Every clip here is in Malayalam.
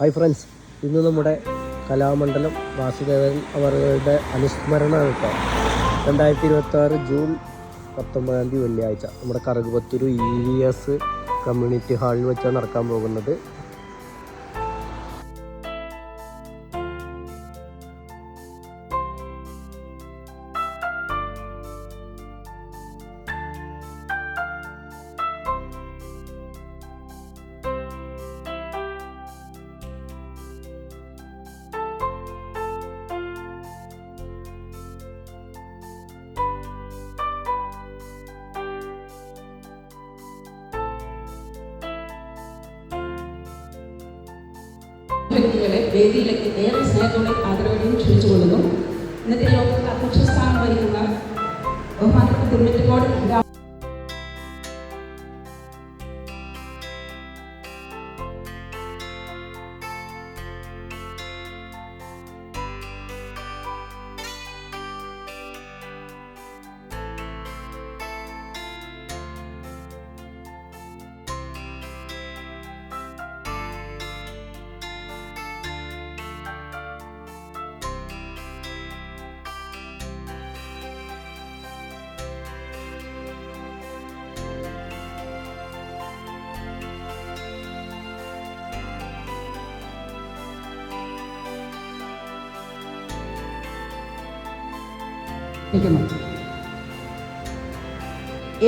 ഹായ് ഫ്രണ്ട്സ്, ഇന്ന് നമ്മുടെ കലാമണ്ഡലം വാസുദേവൻ അവരുടെ അനുസ്മരണമാണ് കേട്ടോ. 2026 ജൂൺ 19 വെള്ളിയാഴ്ച നമ്മുടെ കറുകുപത്തൂർ EVS കമ്മ്യൂണിറ്റി ഹാളിൽ വെച്ചാണ് നടക്കാൻ പോകുന്നത്. വ്യക്തികളെ വേദിയിലേക്ക് ഏറെ സ്നേഹത്തോടെ ആദരവോടെയും ക്ഷണിച്ചുകൊള്ളുന്നു. ഇന്നത്തെ യോഗത്തിൽ അധ്യക്ഷ സ്ഥാനം വഹിക്കുന്ന ബഹുമാനപ്പെട്ട തിരുവനന്തപുരം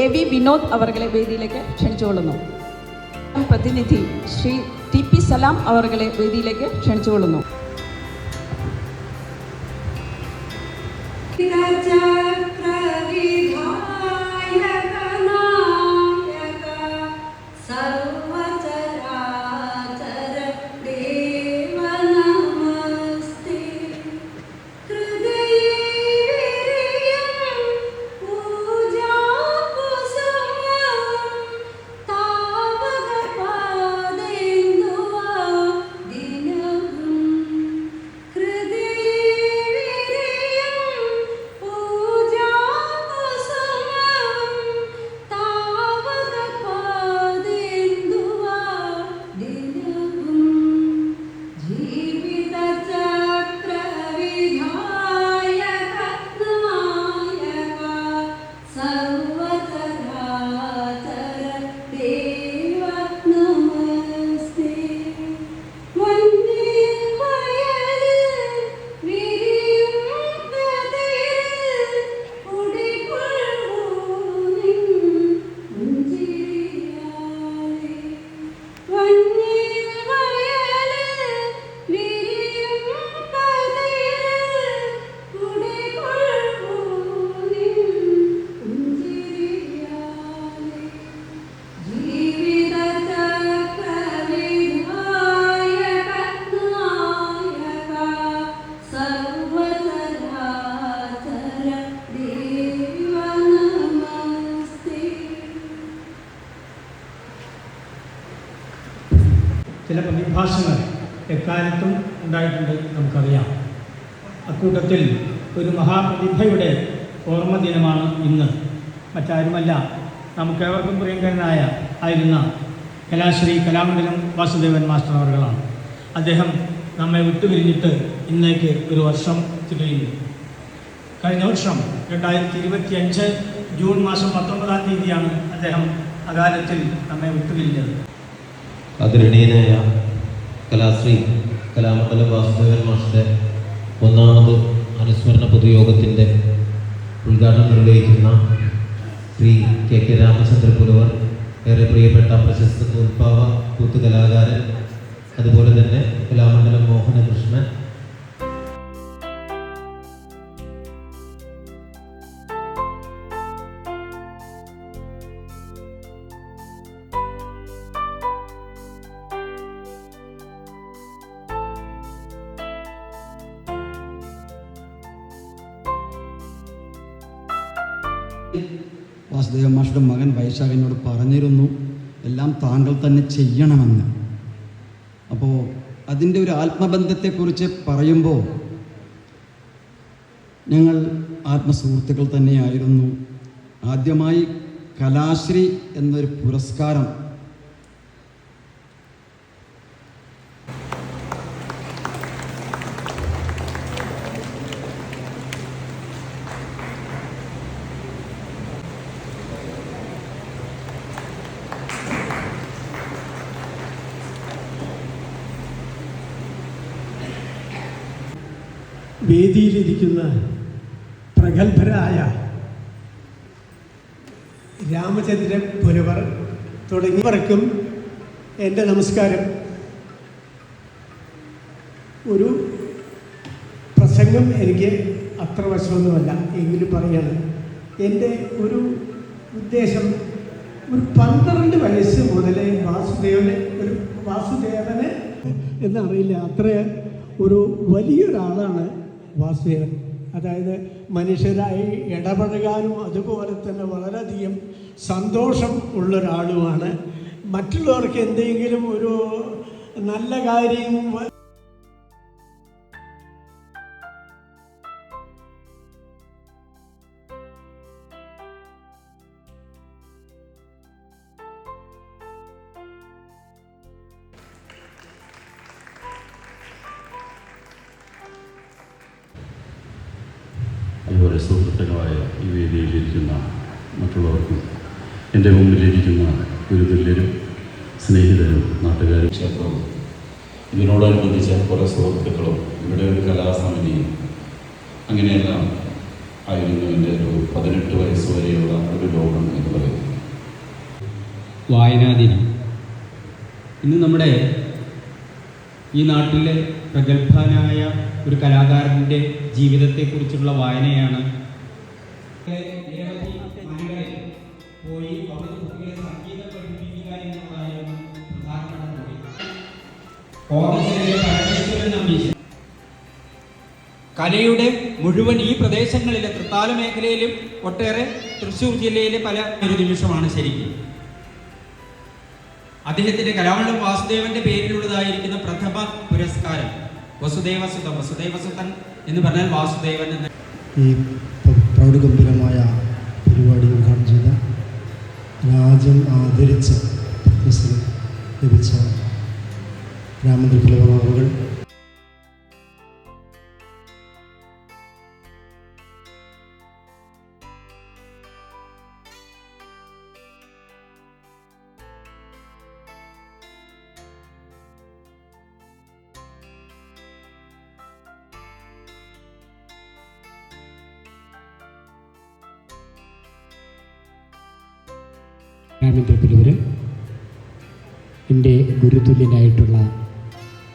AV വിനോദ് അവർകളെ വേദിയിലേക്ക് ക്ഷണിച്ചുകൊള്ളുന്നു. പ്രതിനിധി ശ്രീ TP സലാം അവർകളെ വേദിയിലേക്ക് ക്ഷണിച്ചുകൊള്ളുന്നു. ചില പ്രതിഭാസങ്ങൾ എക്കാലത്തും ഉണ്ടായിട്ടുണ്ട്, നമുക്കറിയാം. അക്കൂട്ടത്തിൽ ഒരു മഹാപ്രതിഭയുടെ ഓർമ്മ ദിനമാണ് ഇന്ന്. മറ്റാരുമല്ല, നമുക്കേവർക്കും പ്രിയങ്കരനായ ആയിരുന്ന കലാശ്രീ കലാമണ്ഡലം വാസുദേവൻ മാസ്റ്റർ അവർകളാണ്. അദ്ദേഹം നമ്മെ വിട്ടുപിരിഞ്ഞിട്ട് ഇന്നേക്ക് ഒരു വർഷം തികയുന്നു. കഴിഞ്ഞ വർഷം 2025 ജൂൺ മാസം 19-ാം തീയതിയാണ് അദ്ദേഹം അകാലത്തിൽ നമ്മെ വിട്ടുപിരിഞ്ഞത്. ആദരണീയനായ കലാശ്രീ കലാമണ്ഡലം വാസുദേവൻ മാസ്റ്ററുടെ 1ാമത് അനുസ്മരണ പൊതുയോഗത്തിൻ്റെ ഉദ്ഘാടനം നിർവഹിക്കുന്ന ശ്രീ KK രാമചന്ദ്ര പുലവർ, ഏറെ പ്രിയപ്പെട്ട പ്രശസ്ത തോൽപ്പാവ കൂത്തുകലാകാരൻ, അതുപോലെ തന്നെ കലാമണ്ഡലം മോഹനകൃഷ്ണൻ, വാസുദേവ മാഷയുടെ മകൻ വൈശാഖനോട് പറഞ്ഞിരുന്നു എല്ലാം താങ്കൾ തന്നെ ചെയ്യണമെന്ന്. അപ്പോൾ അതിൻ്റെ ഒരു ആത്മബന്ധത്തെക്കുറിച്ച് പറയുമ്പോൾ ഞങ്ങൾ ആത്മസുഹൃത്തുക്കൾ തന്നെയായിരുന്നു. ആദ്യമായി കലാശ്രീ എന്നൊരു പുരസ്കാരം വേദിയിലിരിക്കുന്ന പ്രഗത്ഭരായ രാമചന്ദ്ര പുരവർ തുടങ്ങിയവർക്കും എൻ്റെ നമസ്കാരം. ഒരു പ്രസംഗം എനിക്ക് അത്ര വശമൊന്നുമല്ല, എങ്കിലും പറയാണ്. എൻ്റെ ഒരു ഉദ്ദേശം, ഒരു 12 വയസ്സ് മുതലേ വാസുദേവന് എന്നറിയില്ല, അത്ര ഒരു വലിയൊരാളാണ് വാസുദേവൻ. അതായത് മനുഷ്യരായി ഇടപഴകാനും അതുപോലെ തന്നെ വളരെയധികം സന്തോഷം ഉള്ളൊരാളുമാണ്. മറ്റുള്ളവർക്ക് എന്തെങ്കിലും ഒരു നല്ല കാര്യം അതുപോലെ സുഹൃത്തുക്കളായ ഈ വേദിയിലിരിക്കുന്ന മറ്റുള്ളവർക്കും എൻ്റെ മുമ്പിലിരിക്കുന്ന ഗുരുതുല്യരും സ്നേഹിതരും നാട്ടുകാരും ക്ഷേത്രവും ഇതിനോടനുബന്ധിച്ച കുറേ സുഹൃത്തുക്കളും ഇവിടെ ഒരു കലാസമിതിയും അങ്ങനെയെല്ലാം ആയിരുന്നു എൻ്റെ ഒരു 18 വയസ്സ് വരെയുള്ള ഒരു ലോകം എന്ന് പറയുന്നത്. വായനാ ദിനം ഇന്ന് നമ്മുടെ ഈ നാട്ടിലെ പ്രഗത്ഭനായ ഒരു കലാകാരൻ്റെ ജീവിതത്തെക്കുറിച്ചുള്ള വായനയാണ്. പോയി കുട്ടികളെ സംഗീതം പഠിപ്പിക്കുക എന്നുള്ളതായിരുന്നു പ്രധാനപ്പെട്ട കലയുടെ മുഴുവൻ ഈ പ്രദേശങ്ങളിലെ തൃത്താല മേഖലയിലും ഒട്ടേറെ തൃശ്ശൂർ ജില്ലയിലെ പല ഒരു നിമിഷമാണ് ശരിക്കും. അദ്ദേഹത്തിന്റെ കലാമണ്ഡലം വാസുദേവന്റെ പേരിലുള്ളതായിരിക്കുന്ന പ്രഥമ പുരസ്കാരം വസുദേവസുതൻ എന്ന് പറഞ്ഞാൽ വാസുദേവൻ എന്ന ഈ പ്രൗഢഗംഭീരമായ പരിപാടി ഉദ്ഘാടനം ചെയ്ത രാജ്യം ആദരിച്ച പത്മശ്രീ ലഭിച്ച രാമചന്ദ്രപുരവർ രാമചന്ദ്രപുരവർ എൻ്റെ ഗുരുതുല്യനായിട്ടുള്ള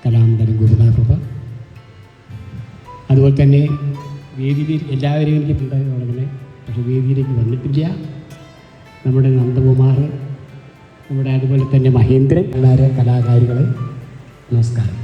കലാമണ്ഡലം ഗുരുനാഥ. അതുപോലെ തന്നെ വേദിയിൽ എല്ലാവരെയും എനിക്ക് ഉണ്ടായിരുന്നെ, പക്ഷെ വേദിയിലേക്ക് വന്നിട്ടില്ല. നമ്മുടെ നന്ദകുമാർ, നമ്മുടെ അതുപോലെ തന്നെ മഹേന്ദ്രൻ, വളരെ കലാകാരികളെ നമസ്കാരം.